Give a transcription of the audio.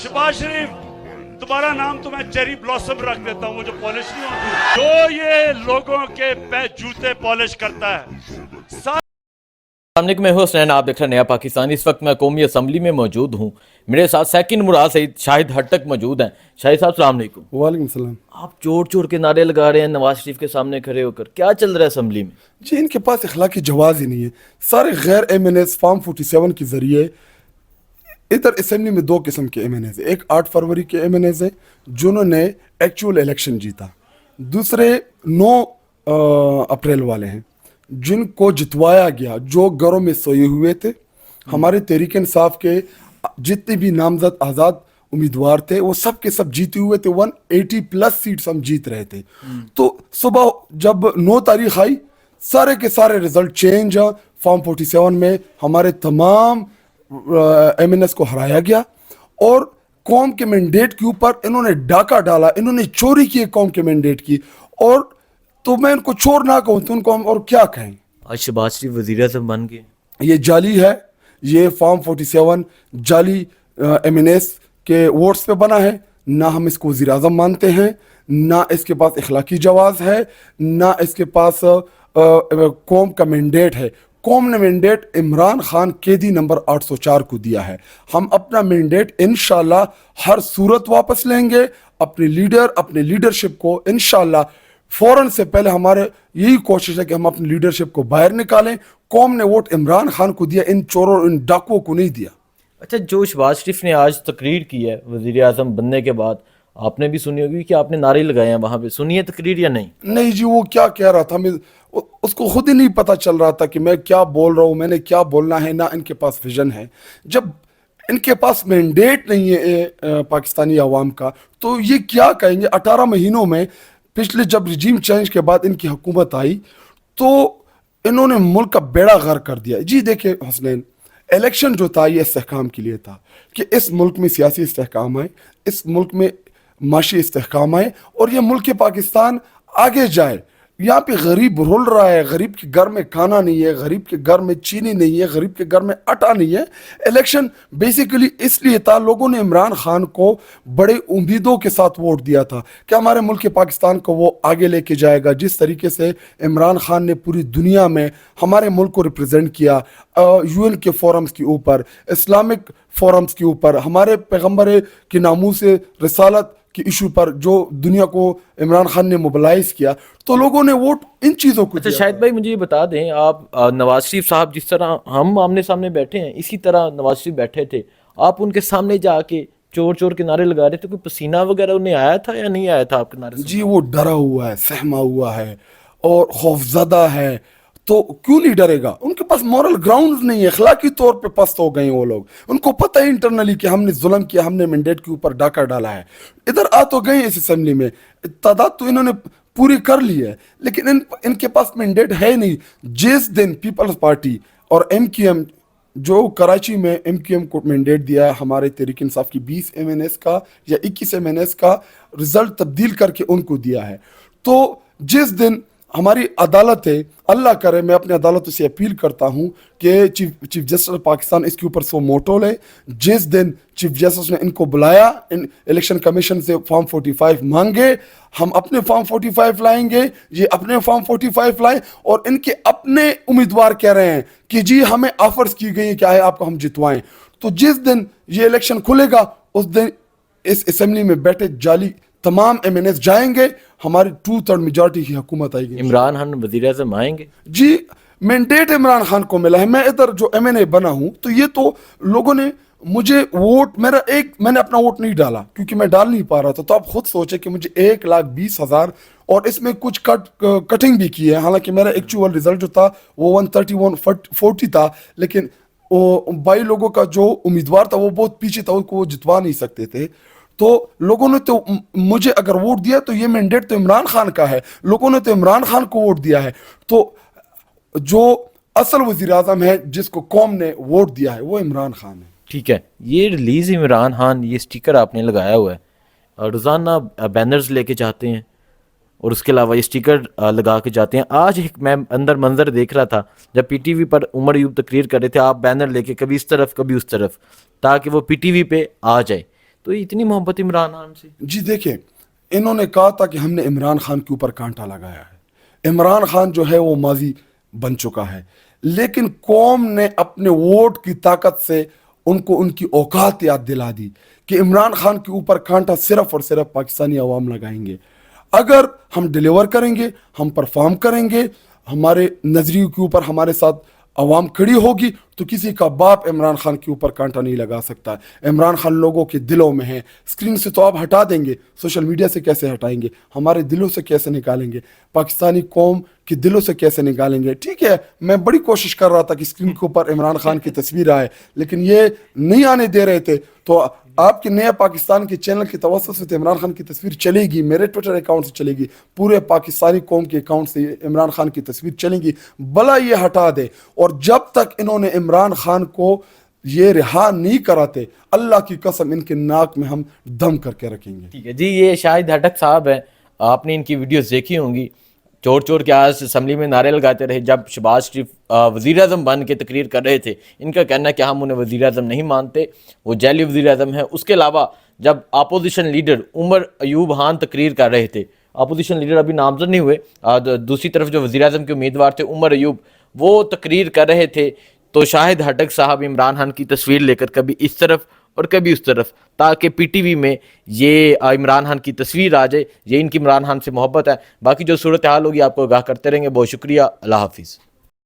शहबाज शरीफ, तुम्हारा नाम तो मैं चेरी ब्लॉसम रख देता हूँ, वो जो पॉलिश नहीं होती, जो ये लोगों के जूते पॉलिश करता है। अस्सलाम मैं हूं हसनैन, आप देख रहे हैं नया पाकिस्तान। इस वक्त मैं कौमी असम्बली में मौजूद हूं। मेरे साथ सेकंड मुराद सईद शाहिद हट्टक मौजूद हैं। शाहिद साहब अस्सलाम वालेकुम। वालेकुम सलाम। आप चोर चोर के नारे लगा रहे हैं नवाज शरीफ के सामने खड़े होकर, क्या चल रहा है असम्बली में? जी, इनके पास इखलाकी जवाज़ ही नहीं है। सारे गैर MNAs फॉर्म 47 के ज़रिए इधर असेंबली में दो किस्म के MNAs हैं। एक 8 फरवरी के MNAs हैं जिन्होंने एक्चुअल इलेक्शन जीता, दूसरे 9 अप्रैल वाले हैं जिनको जितवाया गया, जो घरों में सोए हुए थे। हमारे तहरीक इंसाफ के जितने भी नामजद आज़ाद उम्मीदवार थे वो सब के सब जीते हुए थे। 180 प्लस सीट्स हम जीत रहे थे। तो सुबह जब 9 तारीख आई, सारे के सारे रिजल्ट चेंज। फॉर्म 47 में हमारे तमाम MNAs को हराया गया और कौम के मैंडेट के ऊपर इन्होंने डाका डाला, इन्होंने चोरी की कौम के मैंडेट की। और तो मैं इनको चोर ना कहूँ तो उनको हम और क्या कहें। आज शहबाज शरीफ वज़ीर आज़म बन गए। ये जाली है, ये फॉर्म 47 जाली MNAs के वोट्स पे बना है। ना हम इसको वज़ीर आज़म मानते हैं, ना इसके पास इखलाकी जवाज़ है, ना इसके पास कौम का मैंडेट है। कौम ने मैंडेट इमरान खान कैदी नंबर 804 को दिया है। हम अपना मैंडेट इंशाल्लाह हर सूरत वापस लेंगे। अपने लीडरशिप को इंशाल्लाह फौरन से पहले हमारे यही कोशिश है कि हम अपनी लीडरशिप को बाहर निकालें। कौम ने वोट इमरान खान को दिया, इन चोरों इन डाकुओं को नहीं दिया। अच्छा, जो शहबाज शरीफ ने आज तकरीर की है वज़ीर आज़म बनने के बाद, आपने भी सुनी होगी कि आपने नारे लगाए हैं वहाँ पे, सुनी है तकरीर या नहीं? नहीं जी, वो क्या कह रहा था, हमें उसको खुद ही नहीं पता चल रहा था कि मैं क्या बोल रहा हूँ, मैंने क्या बोलना है। ना इनके पास विजन है। जब इनके पास मैंडेट नहीं है पाकिस्तानी अवाम का, तो ये क्या कहेंगे। 18 महीनों में पिछले जब रिजीम चेंज के बाद इनकी हुकूमत आई तो इन्होंने मुल्क का बेड़ा गर्क कर दिया। जी देखिए हसनैन, इलेक्शन जो था ये इस्तेहकाम के लिए था कि इस मुल्क में सियासी इस्तेहकाम आए, इस मुल्क में माशी इस्तेहकाम आए और ये मुल्क पाकिस्तान आगे जाए। यहाँ पे गरीब रुल रहा है, गरीब के घर में खाना नहीं है, गरीब के घर में चीनी नहीं है, गरीब के घर में आटा नहीं है। इलेक्शन बेसिकली इसलिए था, लोगों ने इमरान खान को बड़े उम्मीदों के साथ वोट दिया था कि हमारे मुल्क के पाकिस्तान को वो आगे लेके जाएगा। जिस तरीके से इमरान खान ने पूरी दुनिया में हमारे मुल्क को रिप्रेजेंट किया, UN के फोरम्स के ऊपर, इस्लामिक फोरम्स के ऊपर, हमारे पैगम्बर के नामूस रिसालत के इशू पर जो दुनिया को इमरान खान ने मोबिलाइज किया, तो लोगों ने वोट इन चीज़ों को अच्छा शाहिद भाई, मुझे ये बता दें, आप नवाज शरीफ साहब जिस तरह हम आमने सामने बैठे हैं, इसी तरह नवाज शरीफ बैठे थे, आप उनके सामने जाके चोर चोर के नारे लगा रहे थे, कोई पसीना वगैरह उन्हें आया था या नहीं आया था आपके नारे से? जी, वो डरा हुआ है, सहमा हुआ है और खौफजदा है, तो क्यों नहीं डरेगा। उनके पास मॉरल ग्राउंड नहीं है, अखलाकी तौर पे पस्त हो गए वो लोग। उनको पता है इंटरनली कि हमने जुल्म किया, हमने मैंडेट के ऊपर डाका डाला है। इधर आ तो गए इस असेंबली में, तादाद तो इन्होंने पूरी कर ली है, लेकिन इनके पास मैंडेट है नहीं। जिस दिन पीपल्स पार्टी और MQM, जो कराची में MQM को मैंडेट दिया है, हमारे तहरीक इंसाफ की 20 MNAs का या 21 MNAs का रिजल्ट तब्दील करके उनको दिया है, तो जिस दिन हमारी अदालत है, अल्लाह करे, मैं अपनी अदालतों से अपील करता हूँ कि चीफ जस्टिस पाकिस्तान इसके ऊपर सो मोटो ले। जिस दिन चीफ जस्टिस ने इनको बुलाया, इन इलेक्शन कमीशन से फॉर्म 45 मांगे, हम अपने फॉर्म 45 लाएंगे, ये अपने फॉर्म 45 लाए और इनके अपने उम्मीदवार कह रहे हैं कि जी हमें ऑफर्स की गई क्या है आपको हम जितवाएं। तो जिस दिन ये इलेक्शन खुलेगा उस दिन इस असेंबली में बैठे जाली तमाम MNAs जाएंगे, हमारी 2/3 मेजॉरिटी की हुकूमत आएगी। इमरान खान वज़ीर आज़म आएंगे? जी, मैंडेट इमरान खान को मिला है। मैं इधर जो MNA बना हूं, तो ये तो लोगों ने मुझे वोट, मैंने अपना वोट नहीं डाला क्योंकि मैं डाल नहीं पा रहा था। तो आप खुद सोचे कि मुझे 1,20,000 और इसमें कुछ कटिंग भी की है। हालांकि मेरा एक्चुअल रिजल्ट जो था वो 131-40 था, लेकिन वो 22 लोगों का जो उम्मीदवार था वो बहुत पीछे था, उसको वो जितवा नहीं सकते थे। तो लोगों ने तो मुझे अगर वोट दिया तो ये मैंडेट तो इमरान खान का है, लोगों ने तो इमरान खान को वोट दिया है। तो जो असल वज़ीर आज़म है जिसको कौम ने वोट दिया है वो इमरान खान है। ठीक है, ये रिलीज इमरान खान, ये स्टिकर आपने लगाया हुआ है, रोज़ाना बैनर्स लेके जाते हैं और उसके अलावा ये स्टिकर लगा के जाते हैं। आज एक मैं अंदर मंजर देख रहा था जब PTV पर उमर अयूब तकरीर कर रहे थे, आप बैनर लेके कभी इस तरफ कभी उस तरफ, ताकि वो PTV पे आ जाए। تو اتنی محبت عمران خان سے. جی دیکھیں انہوں نے کہا تھا کہ ہم نے عمران خان کے اوپر کانٹا لگایا ہے. عمران خان جو ہے وہ ماضی بن چکا ہے, لیکن قوم نے اپنے ووٹ کی طاقت سے ان کو ان کی اوقات یاد دلا دی کہ عمران خان کے اوپر کانٹا صرف اور صرف پاکستانی عوام لگائیں گے. اگر ہم ڈیلیور کریں گے, ہم پرفارم کریں گے, ہمارے نظریوں کے اوپر ہمارے ساتھ عوام کھڑی ہوگی, تو کسی کا باپ عمران خان کے اوپر کانٹا نہیں لگا سکتا. عمران خان لوگوں کے دلوں میں ہے. اسکرین سے تو آپ ہٹا دیں گے, سوشل میڈیا سے کیسے ہٹائیں گے, ہمارے دلوں سے کیسے نکالیں گے, پاکستانی قوم کے دلوں سے کیسے نکالیں گے. ٹھیک ہے, میں بڑی کوشش کر رہا تھا کہ اسکرین کے اوپر عمران خان کی تصویر آئے, لیکن یہ نہیں آنے دے رہے تھے. تو آپ کے نیا پاکستان کے چینل کی توسط سے عمران خان کی تصویر چلے گی, میرے ٹویٹر اکاؤنٹ سے چلے گی, پورے پاکستانی قوم کے اکاؤنٹ سے عمران خان کی تصویر چلے گی. بلا یہ ہٹا دے, اور جب تک انہوں نے عمران خان کو یہ رہا نہیں کراتے, اللہ کی قسم ان کے ناک میں ہم دم کر کے رکھیں گے. ٹھیک ہے جی, یہ شاہد ہٹک صاحب ہیں, آپ نے ان کی ویڈیوز دیکھی ہوں گی. چور چور کے آج اسمبلی میں نعرے لگاتے رہے جب شہباز شریف وزیر اعظم بن کے تقریر کر رہے تھے. ان کا کہنا ہے کہ ہم انہیں وزیر اعظم نہیں مانتے, وہ جعلی وزیر اعظم ہیں. اس کے علاوہ جب اپوزیشن لیڈر عمر ایوب خان تقریر کر رہے تھے, اپوزیشن لیڈر ابھی نامزد نہیں ہوئے, دوسری طرف جو وزیر اعظم کے امیدوار تھے عمر ایوب, وہ تقریر کر رہے تھے, تو شاہد ہٹک صاحب عمران خان کی تصویر لے کر کبھی اس طرف اور کبھی اس طرف, تاکہ پی ٹی وی میں یہ عمران خان کی تصویر آ جائے. یہ ان کی عمران خان سے محبت ہے. باقی جو صورتحال ہوگی آپ کو آگاہ کرتے رہیں گے. بہت شکریہ, اللہ حافظ.